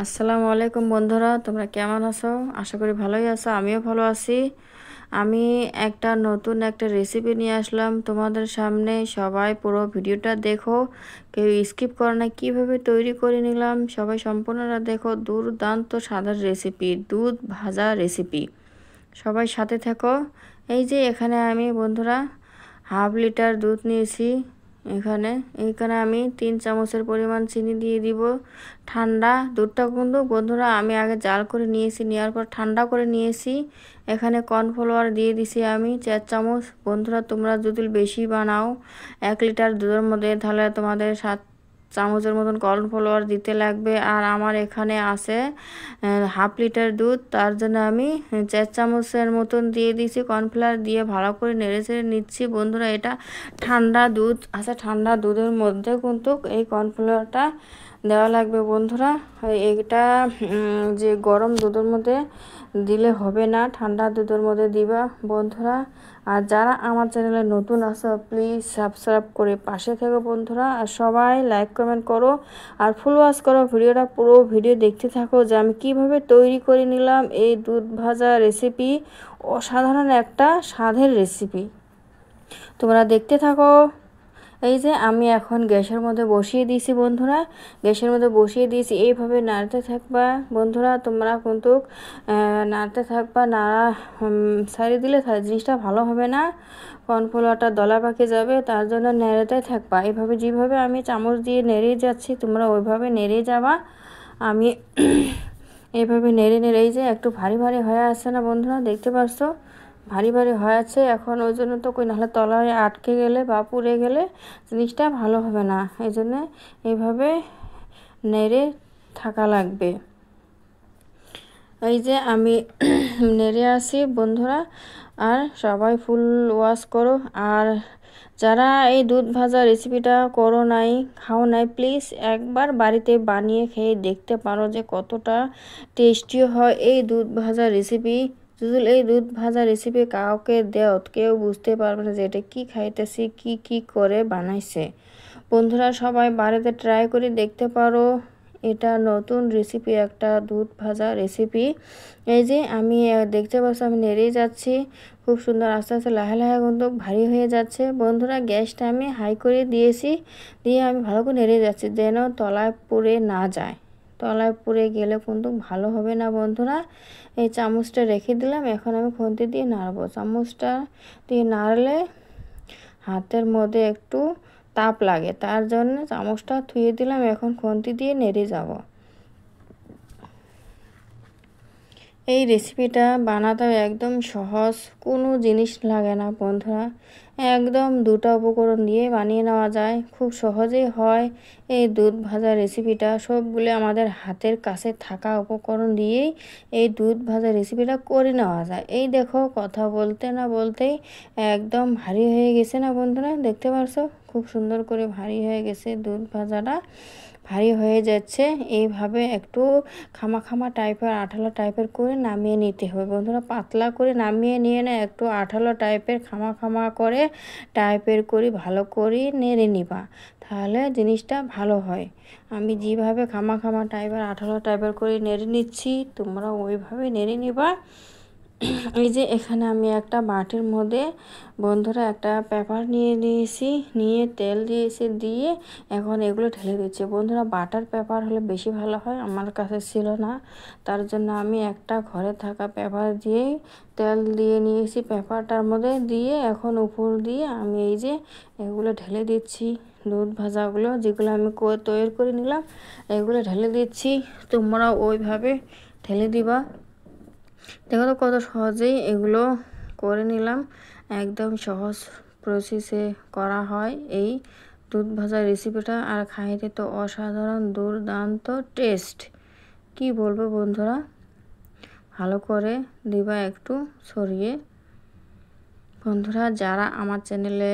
আসসালামু আলাইকুম বন্ধুরা, তোমরা কেমন আছো? আশা করি ভালোই আছো। আমিও ভালো আছি। আমি নতুন একটা রেসিপি নিয়ে আসলাম তোমাদের সামনে। সবাই পুরো ভিডিওটা দেখো, কেউ স্কিপ করো না। কীভাবে তৈরি করে নিলাম সবাই সম্পূর্ণটা দেখো। দুর্দান্ত সাদার রেসিপি, দুধ ভাজা রেসিপি। সবাই সাথে থেকো। এই যে এখানে আমি বন্ধুরা হাফ লিটার দুধ নিয়েছি। এখানে এখানে আমি 3 চামচের পরিমাণ চিনি দিয়ে দিব। ঠান্ডা দুধটা কিন্তু বন্ধুরা আমি আগে জাল করে নিয়েছি, নেওয়ার পর ঠান্ডা করে নিয়েছি। এখানে কর্নফ্লাওয়ার দিয়ে দিছি আমি 4 চামচ। বন্ধুরা তোমরা যদি বেশি বানাও 1 লিটার দুধের মধ্যে, তাহলে তোমাদের 7 চামচের মতন কর্নফ্লাওয়ার দিতে লাগবে। আর আমার এখানে আছে হাফ লিটার দুধ, তার জন্য আমি 4 চামচের মতন দিয়ে দিয়েছি কর্নফ্লাওয়ার। দিয়ে ভালো করে নেড়ে চেড়ে নিচ্ছি। বন্ধুরা এটা ঠান্ডা দুধ আছে, ঠান্ডা দুধের মধ্যে কিন্তু এই কর্নফ্লাওয়ারটা দেওয়া লাগবে বন্ধুরা। এটা যে গরম দুধের মধ্যে দিলে হবে না, ঠান্ডা দুধের মধ্যে দিবা বন্ধুরা। আর যারা আমার চ্যানেলে নতুন আছো প্লিজ সাবস্ক্রাইব করে পাশে থেকো বন্ধুরা। আর সবাই লাইক কমেন্ট করো আর ফুল ওয়াচ করো ভিডিওটা, পুরো ভিডিও দেখতে থাকো যে আমি কিভাবে তৈরি করে নিলাম এই দুধ ভাজা রেসিপি। অসাধারণ একটা স্বাদের রেসিপি, তোমরা দেখতে থাকো। এই যে আমি এখন গ্যাসের মধ্যে বসিয়ে দিয়েছি বন্ধুরা, গ্যাসের মধ্যে বসিয়ে দিয়েছি। এইভাবে নাড়তে থাকবা বন্ধুরা, তোমরা কিন্তু নাড়তে থাকবা। নাড়া ছাড়িয়ে দিলে জিনিসটা ভালো হবে না, কর্নফ্লাওয়ারটা দলা পাকে যাবে। তার জন্য নেড়েতে থাকবা। এইভাবে যেভাবে আমি চামচ দিয়ে নেড়ে যাচ্ছি তোমরা ওইভাবে নেড়ে যাবা। আমি এইভাবে নেড়ে নেড়ে, এই যে একটু ভারী ভারী হয়ে আসছে না বন্ধুরা, দেখতে পাচ্ছ ভারী ভারী হয়ে আছে। এখন ওই জন্য তো নাহলে তলায় আটকে গেলে বা পুড়ে গেলে জিনিসটা ভালো হবে না, এই জন্যে এইভাবে নেড়ে থাকা লাগবে। এই যে আমি নেড়ে আসি বন্ধুরা। আর সবাই ফুল ওয়াশ করো। আর যারা এই দুধ ভাজা রেসিপিটা করো নাই, খাও নাই, প্লিজ একবার বাড়িতে বানিয়ে খেয়ে দেখতে পারো যে কতটা টেস্টি হয় এই দুধ ভাজা রেসিপি। যদি এই দুধ ভাজা রেসিপি কাউকে দেও, কেউ বুঝতে পারবে না যে এটা কী খাইতেছি, কি করে বানাইছে। বন্ধুরা সবাই বাড়িতে ট্রাই করে দেখতে পারো। এটা নতুন রেসিপি, একটা দুধ ভাজা রেসিপি। এই যে আমি দেখতে পাচ্ছি আমি নেড়েই যাচ্ছি খুব সুন্দর। আস্তে আস্তে লাহে লাহে কিন্তু ভারী হয়ে যাচ্ছে বন্ধুরা। গ্যাসটা আমি হাই করে দিয়েছি, দিয়ে আমি ভালো করে নেড়ে যাচ্ছি যেন তলায় পুড়ে না যায়। তলায় পুড়ে গেলে কিন্তু ভালো হবে না বন্ধুরা। এই চামচটা রেখে দিলাম, এখন আমি খুন্তি দিয়ে নাড়বো। চামচটা দিয়ে নাড়লে হাতের মধ্যে একটু তাপ লাগে, তার জন্য চামচটা ধুয়ে দিলাম। এখন খুন্তি দিয়ে নেড়ে যাব। এই রেসিপিটা বানাতে একদম সহজ, কোনো জিনিস লাগে না বন্ধুরা। একদম 2টা উপকরণ দিয়ে বানিয়ে নেওয়া যায়, খুব সহজেই হয় এই দুধ ভাজা রেসিপিটা। সবগুলো আমাদের হাতের কাছে থাকা উপকরণ দিয়েই এই দুধ ভাজা রেসিপিটা করে নেওয়া যায়। এই দেখো কথা বলতে না বলতেই একদম ভারী হয়ে গেছে না বন্ধুরা, দেখতে পারছো খুব সুন্দর করে ভারী হয়ে গেছে দুধ ভাজাটা। ভারী হয়ে যাচ্ছে, এইভাবে একটু খামা খামা টাইপের আঠালো টাইপের করে নামিয়ে নিতে হবে বন্ধুরা। পাতলা করে নামিয়ে নিয়ে না, একটু আঠালো টাইপের খামা খামা করে টাইপের করে ভালো করে নেড়ে নিবা, তাহলে জিনিসটা ভালো হয়। আমি যেভাবে খামা খামা টাইপের আঠালো টাইপের করে নেড়ে নিচ্ছি, তোমরা ওইভাবে নেড়ে নিবা। এই যে এখানে আমি একটা বাটির মধ্যে বন্ধুরা একটা পেপার নিয়ে নিয়েছি, নিয়ে তেল দিয়েছি, দিয়ে এখন এগুলো ঢেলে দিচ্ছি বন্ধুরা। বাটার পেপার হলে বেশি ভালো হয়, আমার কাছে ছিল না, তার জন্য আমি একটা ঘরে থাকা পেপার দিয়েই তেল দিয়ে নিয়েছি। পেপারটার মধ্যে দিয়ে এখন উপর দিয়ে আমি এই যে এগুলো ঢেলে দিচ্ছি। দুধ ভাজাগুলো যেগুলো আমি তৈরি করে নিলাম এগুলো ঢেলে দিচ্ছি, তোমরা ওইভাবে ঢেলে দিবা। দেখো তো কত সহজেই এগুলো করে নিলাম। একদম সহজ প্রসেসে করা হয় এই দুধ ভাজা রেসিপিটা। আর খাইতে তো অসাধারণ দুর্দান্ত টেস্ট, কি বলবো বন্ধুরা। ভালো করে দিবা একটু ছড়িয়ে। বন্ধুরা যারা আমার চ্যানেলে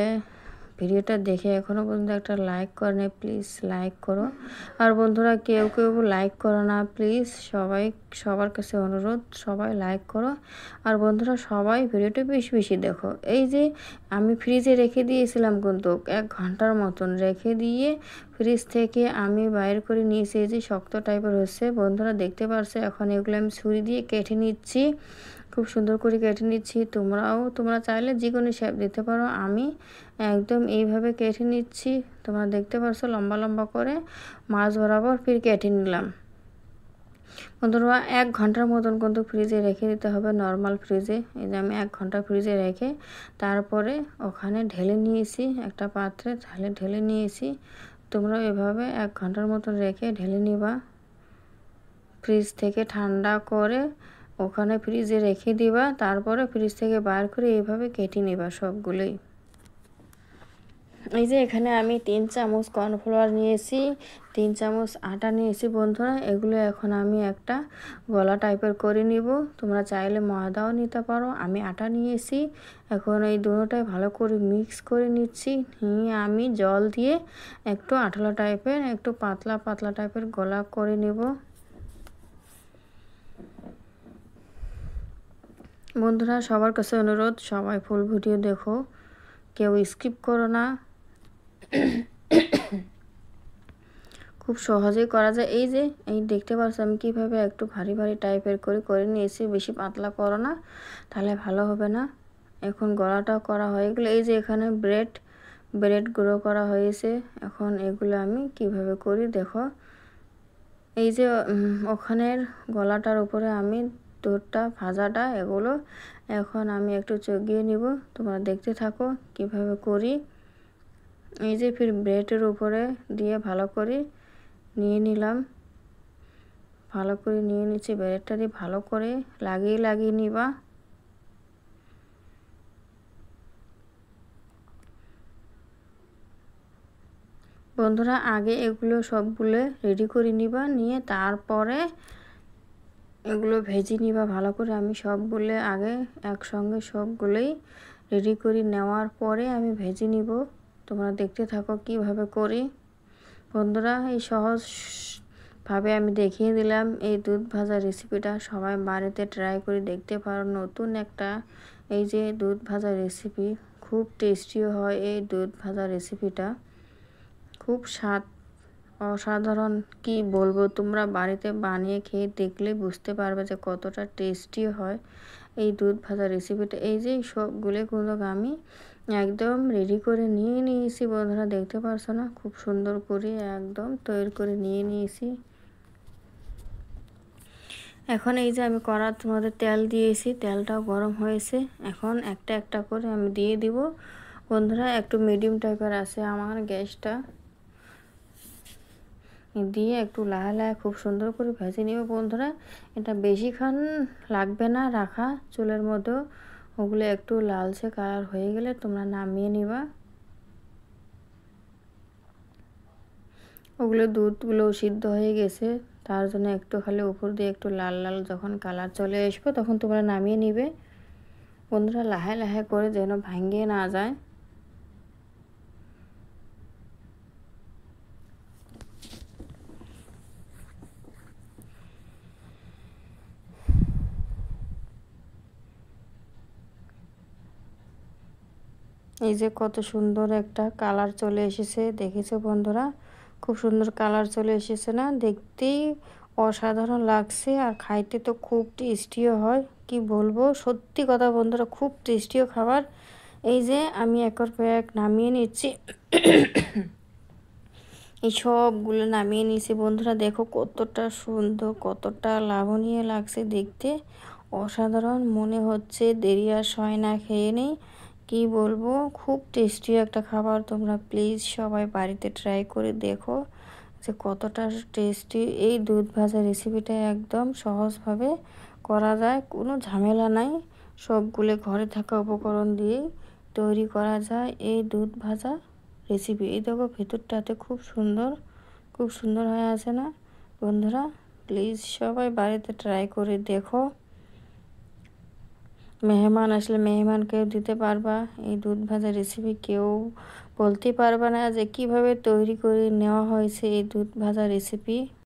ভিডিওটা দেখে এখনও পর্যন্ত একটা লাইক করে না, প্লিজ লাইক করো। আর বন্ধুরা কেউ কেউ লাইক করো না, প্লিজ সবার কাছে অনুরোধ, সবাই লাইক করো। আর বন্ধুরা সবাই ভিডিওটা বেশি বেশি দেখো। এই যে আমি ফ্রিজে রেখে দিয়েছিলাম কিন্তু 1 ঘন্টার মতন রেখে দিয়ে ফ্রিজ থেকে আমি বাইর করে নিয়েছি। এই যে শক্ত টাইপের হচ্ছে বন্ধুরা, দেখতে পারছো। এখন এগুলো আমি ছুরি দিয়ে কেটে নিচ্ছি, খুব সুন্দর করে কেটে নিচ্ছি। তোমরা চাইলে যে কোনো শেপ দিতে পারো, আমি একদম এইভাবে কেটে নিচ্ছি। তোমরা দেখতে পারছো লম্বা লম্বা করে মাছ বরাবর ফির কেটে নিলাম। বন্ধুরা 1 ঘন্টার মতন কিন্তু ফ্রিজে রেখে দিতে হবে, নর্মাল ফ্রিজে। এই যে আমি 1 ঘন্টা ফ্রিজে রেখে তারপরে ওখানে ঢেলে নিয়েছি, একটা পাত্রে ঢেলে নিয়েছি। তোমরা এভাবে 1 ঘন্টার মতন রেখে ঢেলে নিবা, ফ্রিজ থেকে ঠান্ডা করে ওখানে ফ্রিজে রেখে দিবা। তারপরে ফ্রিজ থেকে বার করে এইভাবে কেটে নিবা সবগুলোই। এই যে এখানে আমি 3 চামচ কর্নফ্লাওয়ার নিয়েছি, 3 চামচ আটা নিয়েছি বন্ধুরা। এগুলো এখন আমি একটা গলা টাইপের করে নিব। তোমরা চাইলে ময়দাও নিতে পারো, আমি আটা নিয়েছি। এখন এই দুটোটাই ভালো করে মিক্স করে নিচ্ছি। নিয়ে আমি জল দিয়ে একটু আঠালো টাইপের, একটু পাতলা পাতলা টাইপের গলা করে নেব। বন্ধুরা সবার কাছে অনুরোধ, সবাই ফুল ভিডিও দেখো, কেউ স্কিপ করো না। খুব সহজেই করা যায়। এই দেখতে পাচ্ছ আমি কিভাবে একটু ভারী ভারী টাইপের করে নিয়েছি। বেশি পাতলা করো না, তাহলে ভালো হবে না। এখন গলাটাও করা হয়ে গেলে এই যে এখানে ব্রেড গুঁড়ো করা হয়েছে। এখন এগুলো আমি কিভাবে করি দেখো। এই যে ওখানের গলাটার উপরে আমি দুধটা ভাজাটা এগুলো এখন আমি একটু চগিয়ে নিব। তোমরা দেখতে থাকো কিভাবে করি। এই যে ফির ব্রেডের উপরে দিয়ে ভালো করে নিয়ে নিলাম, ভালো করে নিয়ে নিচ্ছি। ব্রেডটা দিয়ে ভালো করে লাগিয়ে নিবা। বন্ধুরা আগে এগুলো সবগুলো রেডি করে নিবা, নিয়ে তারপরে এগুলো ভেজে নিবা ভালো করে। আমি সবগুলো আগে একসঙ্গে সবগুলোই রেডি করে নেওয়ার পরে আমি ভেজে নিব। তোমরা দেখতে থাকো কিভাবে করি। বন্ধুরা এই সহজভাবে আমি দেখিয়ে দিলাম এই দুধ ভাজা রেসিপিটা। সবাই বাড়িতে ট্রাই করে দেখতে পারো, নতুন একটা এই যে দুধ ভাজা রেসিপি। খুব টেস্টিও হয় এই দুধ ভাজা রেসিপিটা, খুব স্বাদ অসাধারণ। কি বলবো, তোমরা বাড়িতে বানিয়ে খেয়ে দেখলে বুঝতে পারবে যে কতটা টেস্টি হয় এই দুধ ভাজা রেসিপিটা। এই যে সবগুলো কিন্তু আমি একদম রেডি করে নিয়ে নিয়েছি বন্ধুরা, দেখতে পারছো না, খুব সুন্দর করে একদম তৈরি করে নিয়ে নিয়েছি। এখন এই যে আমি কড়ার তোমাদের তেল দিয়েছি, তেলটাও গরম হয়েছে। এখন একটা একটা করে আমি দিয়ে দিব বন্ধুরা। একটু মিডিয়াম টাইপের আছে আমার গ্যাসটা, দিয়ে একটু লাহে খুব সুন্দর করে ভেজে নিব বন্ধুরা। এটা বেশিক্ষণ লাগবে না রাখা চুলের মধ্যে। ওগুলো একটু লালচে কালার হয়ে গেলে তোমরা নামিয়ে নিবা। ওগুলো দুধগুলো সিদ্ধ হয়ে গেছে, তার জন্য একটু খালি উপর দিয়ে একটু লাল লাল যখন কালার চলে আসবে তখন তোমরা নামিয়ে নিবে বন্ধুরা। লাহে করে যেন ভাঙিয়ে না যায়। এই যে কত সুন্দর একটা কালার চলে এসেছে, দেখেছো বন্ধুরা? খুব সুন্দর কালার চলে এসেছে না? দেখতেই অসাধারণ লাগছে, আর খাইতে তো খুব টেস্টিও হয়। কি বলবো, সত্যি কথা বন্ধুরা, খুব টেস্টিও খাবার। এই যে আমি একের পর এক নামিয়ে নিচ্ছি। এই সবগুলো নামিয়ে নিয়েছি বন্ধুরা। দেখো কতটা সুন্দর, কতটা লাবণীয় লাগছে দেখতে, অসাধারণ। মনে হচ্ছে দেরি আর হয় না, খেয়ে নেই। কি বলবো, খুব টেস্টি একটা খাবার। তোমরা প্লিজ সবাই বাড়িতে ট্রাই করে দেখো যে কতটা টেস্টি। এই দুধ ভাজা রেসিপিটা একদম সহজভাবে করা যায়, কোনো ঝামেলা নাই। সবগুলো ঘরে থাকা উপকরণ দিয়ে তৈরি করা যায় এই দুধ ভাজা রেসিপি। এই দেখো ভেতরটাতে খুব সুন্দর হয়ে আছে না বন্ধুরা? প্লিজ সবাই বাড়িতে ট্রাই করে দেখো। মেহমান আসলে মেহমানকেও দিতে পারবা। এই দুধ ভাজা রেসিপি কেউ বলতে পারবে না যে কিভাবে তৈরি করে নেওয়া হয়েছে এই দুধ ভাজা রেসিপি।